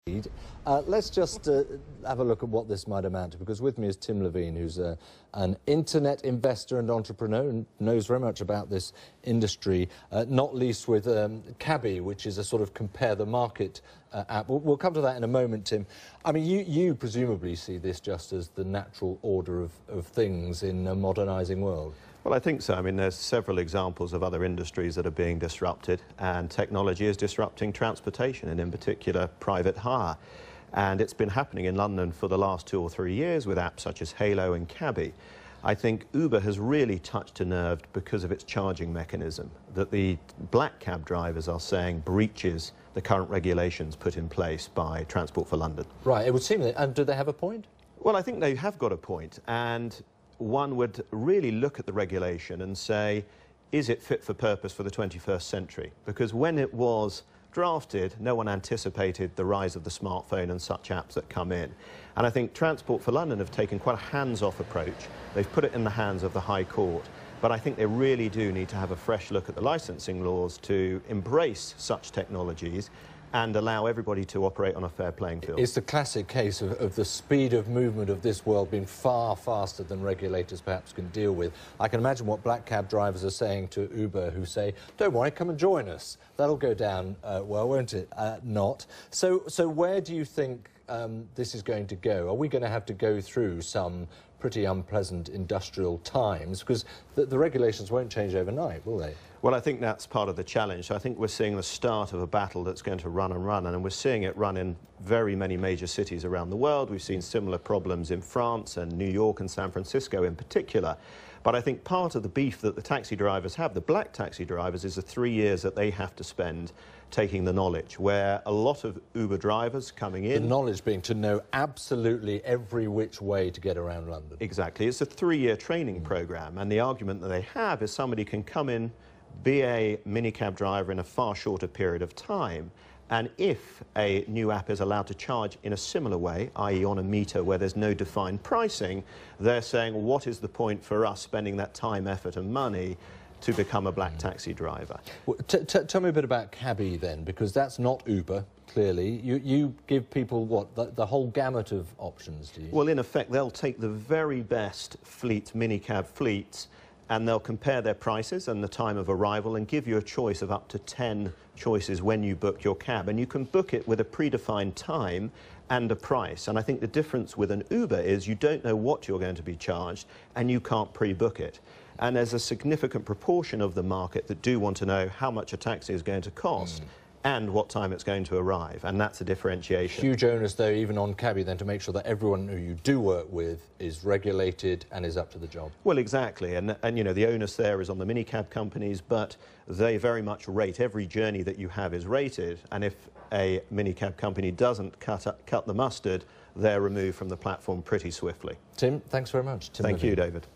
Let's just have a look at what this might amount to, because with me is Tim Levene, who's an internet investor and entrepreneur and knows very much about this industry, not least with Cabby, which is a sort of compare the market app. We'll come to that in a moment, Tim. I mean, you presumably see this just as the natural order of things in a modernising world. Well, I think so. I mean, there's several examples of other industries that are being disrupted, and technology is disrupting transportation, and in particular private hire. And it's been happening in London for the last 2 or 3 years with apps such as Halo and Cabby. I think Uber has really touched a nerve because of its charging mechanism, that the black cab drivers are saying breaches the current regulations put in place by Transport for London. Right, it would seem that. And do they have a point? Well, I think they have got a point, and one would really look at the regulation and say, is it fit for purpose for the 21st century? Because when it was drafted, no one anticipated the rise of the smartphone and such apps that come in. And I think Transport for London have taken quite a hands-off approach. They've put it in the hands of the High Court. But I think they really do need to have a fresh look at the licensing laws to embrace such technologies and allow everybody to operate on a fair playing field. It's the classic case of the speed of movement of this world being far faster than regulators perhaps can deal with. I can imagine what black cab drivers are saying to Uber, who say, don't worry, come and join us. That'll go down well, won't it? Not. So where do you think this is going to go? Are we going to have to go through some pretty unpleasant industrial times? Because the regulations won't change overnight, will they? Well, I think that's part of the challenge. I think we're seeing the start of a battle that's going to run and run, and we're seeing it run in very many major cities around the world. We've seen similar problems in France and New York and San Francisco in particular. But I think part of the beef that the taxi drivers have, the black taxi drivers, is the 3 years that they have to spend taking the knowledge, where a lot of Uber drivers coming in... The knowledge being to know absolutely every which way to get around London. Exactly. It's a 3-year training programme, and the argument that they have is somebody can come in, be a minicab driver in a far shorter period of time, and if a new app is allowed to charge in a similar way, i.e. on a meter where there's no defined pricing, they're saying, what is the point for us spending that time, effort and money to become a black taxi driver? Well, tell me a bit about Cabby then, because that's not Uber, clearly. You give people, what, the whole gamut of options, do you? Well, in effect, they'll take the very best minicab fleets, and they'll compare their prices and the time of arrival and give you a choice of up to 10 choices when you book your cab. And you can book it with a predefined time and a price. And I think the difference with an Uber is you don't know what you're going to be charged and you can't pre-book it. And there's a significant proportion of the market that do want to know how much a taxi is going to cost and what time it's going to arrive, and that's a differentiation. Huge onus, though, even on Cabby, then, to make sure that everyone who you do work with is regulated and is up to the job. Well, exactly, and you know, the onus there is on the minicab companies, but they very much rate every journey that you have is rated, and if a minicab company doesn't cut the mustard, they're removed from the platform pretty swiftly. Tim, thanks very much. Thank you, David.